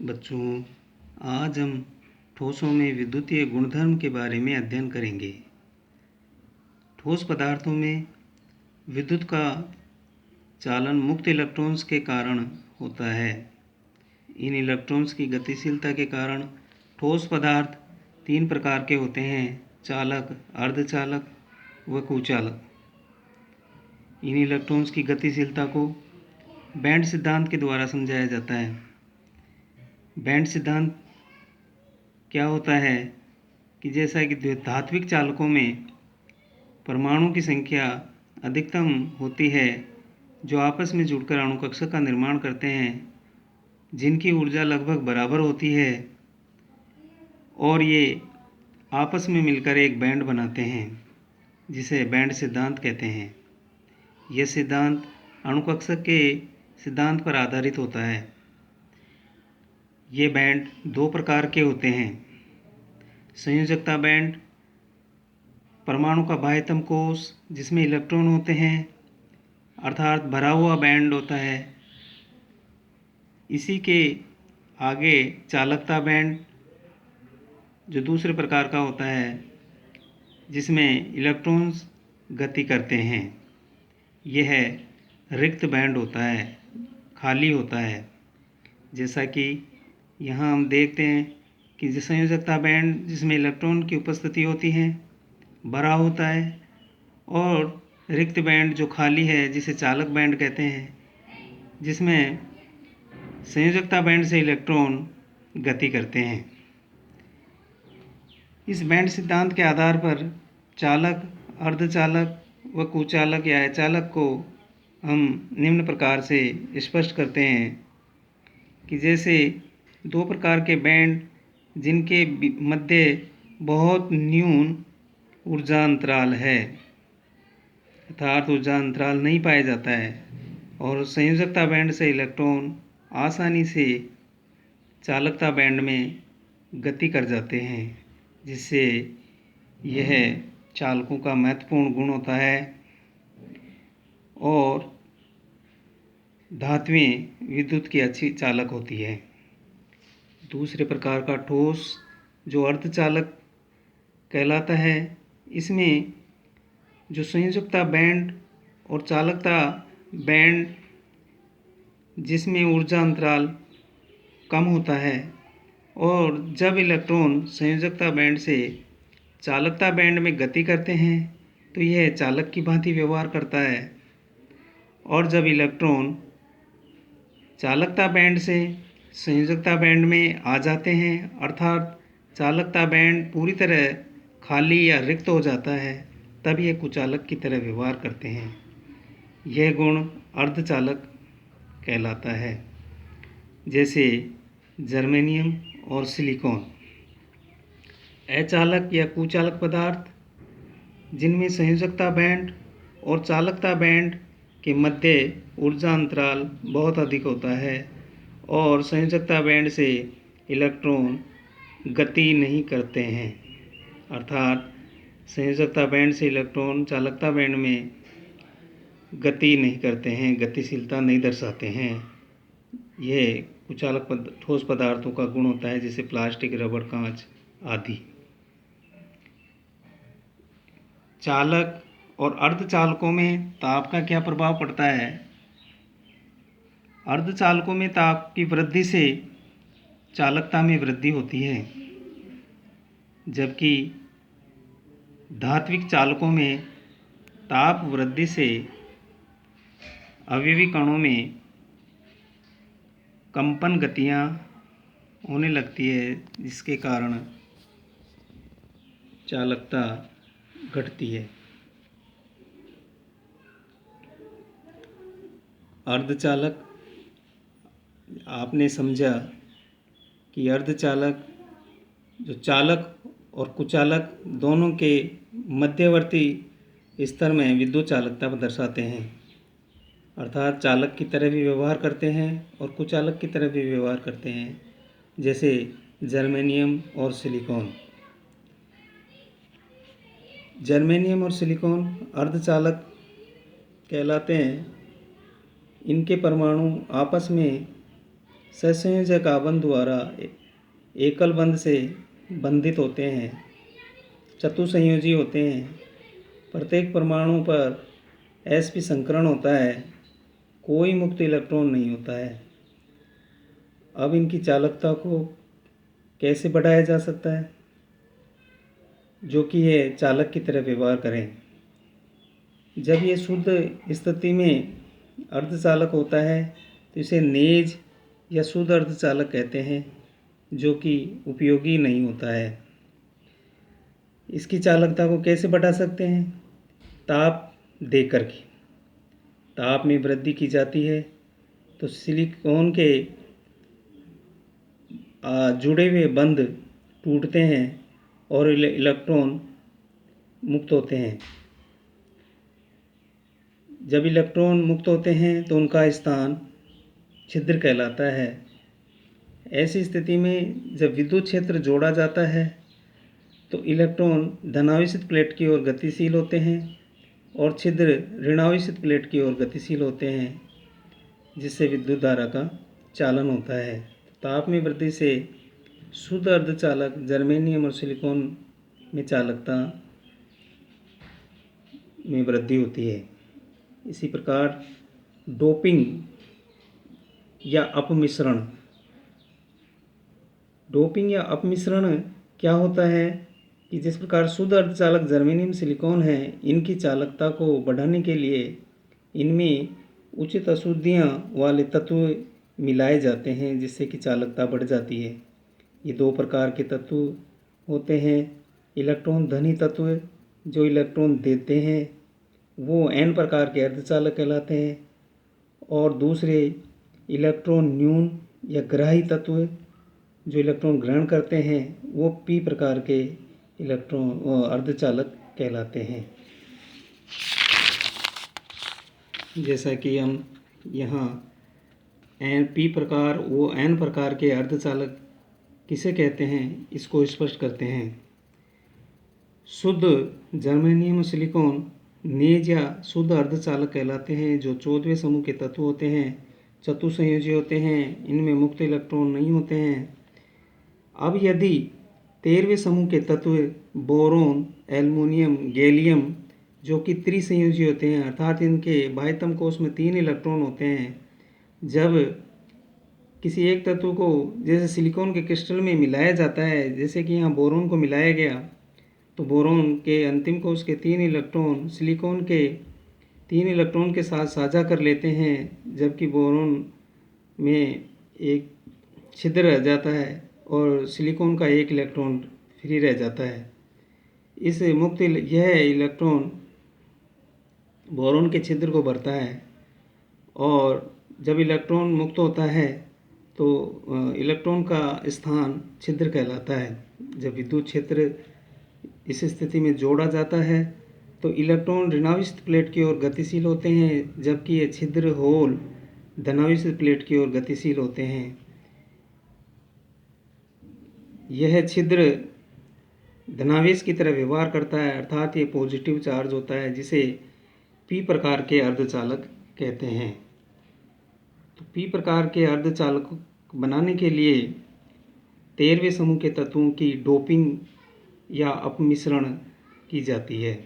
बच्चों, आज हम ठोसों में विद्युतीय गुणधर्म के बारे में अध्ययन करेंगे। ठोस पदार्थों में विद्युत का चालन मुक्त इलेक्ट्रॉन्स के कारण होता है। इन इलेक्ट्रॉन्स की गतिशीलता के कारण ठोस पदार्थ तीन प्रकार के होते हैं: चालक, अर्धचालक व कुचालक। इन इलेक्ट्रॉन्स की गतिशीलता को बैंड सिद्धांत के द्वारा समझाया जाता है। बैंड सिद्धांत क्या होता है कि जैसा कि धात्विक चालकों में परमाणु की संख्या अधिकतम होती है, जो आपस में जुड़कर अणु कक्षा का निर्माण करते हैं, जिनकी ऊर्जा लगभग बराबर होती है, और ये आपस में मिलकर एक बैंड बनाते हैं, जिसे बैंड सिद्धांत कहते हैं। यह सिद्धांत अणु कक्षा के सिद्धांत पर आधारित होता है। ये बैंड दो प्रकार के होते हैं: संयोजकता बैंड, परमाणु का बाह्यतम कोश जिसमें इलेक्ट्रॉन होते हैं, अर्थात भरा हुआ बैंड होता है। इसी के आगे चालकता बैंड, जो दूसरे प्रकार का होता है, जिसमें इलेक्ट्रॉन्स गति करते हैं। यह रिक्त बैंड होता है, खाली होता है। जैसा कि यहाँ हम देखते हैं कि संयोजकता बैंड जिसमें इलेक्ट्रॉन की उपस्थिति होती है, भरा होता है, और रिक्त बैंड जो खाली है, जिसे चालक बैंड कहते हैं, जिसमें संयोजकता बैंड से इलेक्ट्रॉन गति करते हैं। इस बैंड सिद्धांत के आधार पर चालक, अर्धचालक व कुचालक या अचालक को हम निम्न प्रकार से स्पष्ट करते हैं कि जैसे दो प्रकार के बैंड जिनके मध्य बहुत न्यून ऊर्जा अंतराल है, अर्थात ऊर्जा अंतराल नहीं पाया जाता है, और संयोजकता बैंड से इलेक्ट्रॉन आसानी से चालकता बैंड में गति कर जाते हैं, जिससे यह चालकों का महत्वपूर्ण गुण होता है। और धातुएं विद्युत की अच्छी चालक होती है। दूसरे प्रकार का ठोस जो अर्धचालक कहलाता है, इसमें जो संयोजकता बैंड और चालकता बैंड जिसमें ऊर्जा अंतराल कम होता है, और जब इलेक्ट्रॉन संयोजकता बैंड से चालकता बैंड में गति करते हैं तो यह चालक की भांति व्यवहार करता है, और जब इलेक्ट्रॉन चालकता बैंड से संयोजकता बैंड में आ जाते हैं, अर्थात चालकता बैंड पूरी तरह खाली या रिक्त हो जाता है, तब यह कुचालक की तरह व्यवहार करते हैं। यह गुण अर्धचालक कहलाता है। जैसे जर्मेनियम और सिलिकॉन। अचालक या कुचालक पदार्थ जिनमें संयोजकता बैंड और चालकता बैंड के मध्य ऊर्जा अंतराल बहुत अधिक होता है, और संयोजकता बैंड से इलेक्ट्रॉन गति नहीं करते हैं, अर्थात संयोजकता बैंड से इलेक्ट्रॉन चालकता बैंड में गति नहीं करते हैं, गतिशीलता नहीं दर्शाते हैं। यह कुचालक ठोस पदार्थों का गुण होता है, जैसे प्लास्टिक, रबड़, कांच आदि। चालक और अर्धचालकों में ताप का क्या प्रभाव पड़ता है? अर्धचालकों में ताप की वृद्धि से चालकता में वृद्धि होती है, जबकि धात्विक चालकों में ताप वृद्धि से अवयवी कणों में कंपन गतियाँ होने लगती है, जिसके कारण चालकता घटती है। अर्धचालक, आपने समझा कि अर्धचालक जो चालक और कुचालक दोनों के मध्यवर्ती स्तर में विद्युत चालकता को दर्शाते हैं, अर्थात चालक की तरह भी व्यवहार करते हैं और कुचालक की तरह भी व्यवहार करते हैं, जैसे जर्मेनियम और सिलिकॉन। जर्मेनियम और सिलिकॉन अर्धचालक कहलाते हैं। इनके परमाणु आपस में सहसंयोजक आबंध द्वारा एकल बंध से बंधित होते हैं, चतुसंयोजी होते हैं। प्रत्येक परमाणु पर sp संकरण होता है, कोई मुक्त इलेक्ट्रॉन नहीं होता है। अब इनकी चालकता को कैसे बढ़ाया जा सकता है, जो कि ये चालक की तरह व्यवहार करें। जब ये शुद्ध स्थिति में अर्धचालक होता है तो इसे नेज या शुद्ध अर्धचालक कहते हैं, जो कि उपयोगी नहीं होता है। इसकी चालकता को कैसे बढ़ा सकते हैं? ताप देकर के। ताप में वृद्धि की जाती है तो सिलिकॉन के जुड़े हुए बंध टूटते हैं और इलेक्ट्रॉन मुक्त होते हैं। जब इलेक्ट्रॉन मुक्त होते हैं तो उनका स्थान छिद्र कहलाता है। ऐसी स्थिति में जब विद्युत क्षेत्र जोड़ा जाता है तो इलेक्ट्रॉन धनावेशित प्लेट की ओर गतिशील होते हैं और छिद्र ऋणावेशित प्लेट की ओर गतिशील होते हैं, जिससे विद्युत धारा का चालन होता है। ताप में वृद्धि से शुद्ध अर्धचालक जर्मेनियम और सिलिकॉन में चालकता में वृद्धि होती है। इसी प्रकार डोपिंग या अपमिश्रण। डोपिंग या अपमिश्रण क्या होता है कि जिस प्रकार शुद्ध अर्धचालक जर्मेनियम सिलिकॉन है, इनकी चालकता को बढ़ाने के लिए इनमें उचित अशुद्धियाँ वाले तत्व मिलाए जाते हैं, जिससे कि चालकता बढ़ जाती है। ये दो प्रकार के तत्व होते हैं। इलेक्ट्रॉन धनी तत्व जो इलेक्ट्रॉन देते हैं वो n प्रकार के अर्धचालक कहलाते हैं, और दूसरे इलेक्ट्रॉन न्यून या ग्राही तत्व जो इलेक्ट्रॉन ग्रहण करते हैं वो p प्रकार के इलेक्ट्रॉन अर्धचालक कहलाते हैं। जैसा कि हम यहाँ p प्रकार वो n प्रकार के अर्धचालक किसे कहते हैं, इसको स्पष्ट करते हैं। शुद्ध जर्मेनियम सिलिकॉन नेज या शुद्ध अर्धचालक कहलाते हैं, जो 14वें समूह के तत्व होते हैं, चतुसंयोजी होते हैं, इनमें मुक्त इलेक्ट्रॉन नहीं होते हैं। अब यदि 13वें समूह के तत्व बोरोन, एल्युमिनियम, गैलियम जो कि त्रिसंयोजी होते हैं, अर्थात इनके बाह्यतम कोश में 3 इलेक्ट्रॉन होते हैं, जब किसी एक तत्व को जैसे सिलिकॉन के क्रिस्टल में मिलाया जाता है, जैसे कि यहाँ बोरोन को मिलाया गया, तो बोरोन के अंतिम कोश के 3 इलेक्ट्रॉन सिलिकॉन के 3 इलेक्ट्रॉन के साथ साझा कर लेते हैं, जबकि बोरोन में एक छिद्र रह जाता है और सिलिकॉन का एक इलेक्ट्रॉन फ्री रह जाता है। इस यह इलेक्ट्रॉन बोरोन के छिद्र को भरता है, और जब इलेक्ट्रॉन मुक्त होता है तो इलेक्ट्रॉन का स्थान छिद्र कहलाता है। जब विद्युत क्षेत्र इस स्थिति में जोड़ा जाता है तो इलेक्ट्रॉन ऋणावेशित प्लेट की ओर गतिशील होते हैं, जबकि ये छिद्र होल धनावेशित प्लेट की ओर गतिशील होते हैं। यह छिद्र धनावेश की तरह व्यवहार करता है, अर्थात ये पॉजिटिव चार्ज होता है, जिसे p प्रकार के अर्धचालक कहते हैं। तो p प्रकार के अर्धचालक बनाने के लिए 13वें समूह के तत्वों की डोपिंग या अपमिश्रण की जाती है।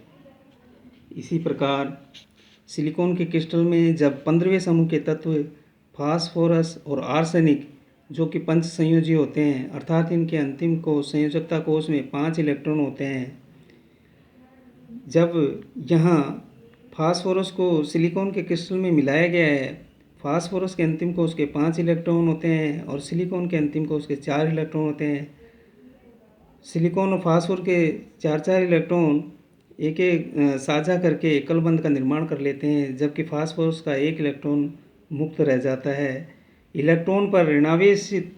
इसी प्रकार सिलिकॉन के क्रिस्टल में जब 15वें समूह के तत्व फास्फोरस और आर्सेनिक जो कि पंच संयोजी होते हैं, अर्थात इनके अंतिम कोश संयोजकता कोश में 5 इलेक्ट्रॉन होते हैं, जब यहाँ फास्फोरस को सिलिकॉन के क्रिस्टल में मिलाया गया है, फास्फोरस के अंतिम कोश के 5 इलेक्ट्रॉन होते हैं और सिलिकॉन के अंतिम कोश के 4 इलेक्ट्रॉन होते हैं। सिलिकॉन और फास्फोर के 4-4 इलेक्ट्रॉन एक एक साझा करके एकल बंध का निर्माण कर लेते हैं, जबकि फास्फोरस का एक इलेक्ट्रॉन मुक्त रह जाता है। इलेक्ट्रॉन पर ऋणावेशित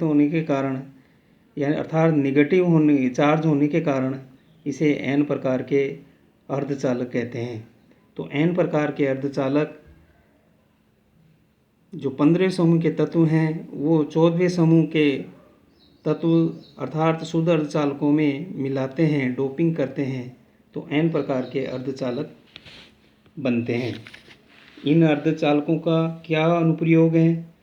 होने के कारण यानी अर्थात नेगेटिव चार्ज होने के कारण इसे n प्रकार के अर्धचालक कहते हैं। तो n प्रकार के अर्धचालक जो 15वें समूह के तत्व हैं वो 14वें समूह के तत्व अर्थात शुद्ध अर्धचालकों में मिलाते हैं, डोपिंग करते हैं, तो n प्रकार के अर्धचालक बनते हैं। इन अर्धचालकों का क्या अनुप्रयोग है?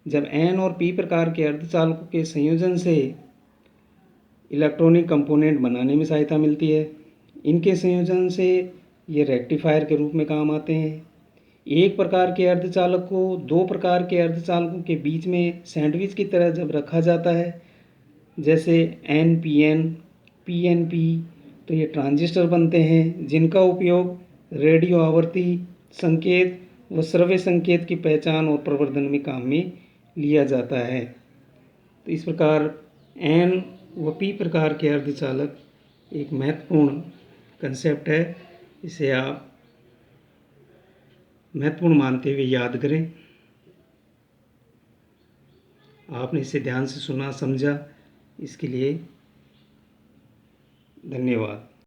जब N और P प्रकार के अर्धचालकों के संयोजन से इलेक्ट्रॉनिक कंपोनेंट बनाने में सहायता मिलती है। इनके संयोजन से ये रेक्टिफायर के रूप में काम आते हैं। एक प्रकार के अर्धचालक को दो प्रकार के अर्धचालकों के बीच में सैंडविच की तरह जब रखा जाता है, जैसे NPN, PNP, तो ये ट्रांजिस्टर बनते हैं जिनका उपयोग रेडियो आवर्ती संकेत व श्रव्य संकेत की पहचान और प्रवर्धन में काम में लिया जाता है। तो इस प्रकार N व P प्रकार के अर्धचालक एक महत्वपूर्ण कंसेप्ट है। इसे आप महत्वपूर्ण मानते हुए याद करें। आपने इसे ध्यान से सुना समझा, इसके लिए धन्यवाद।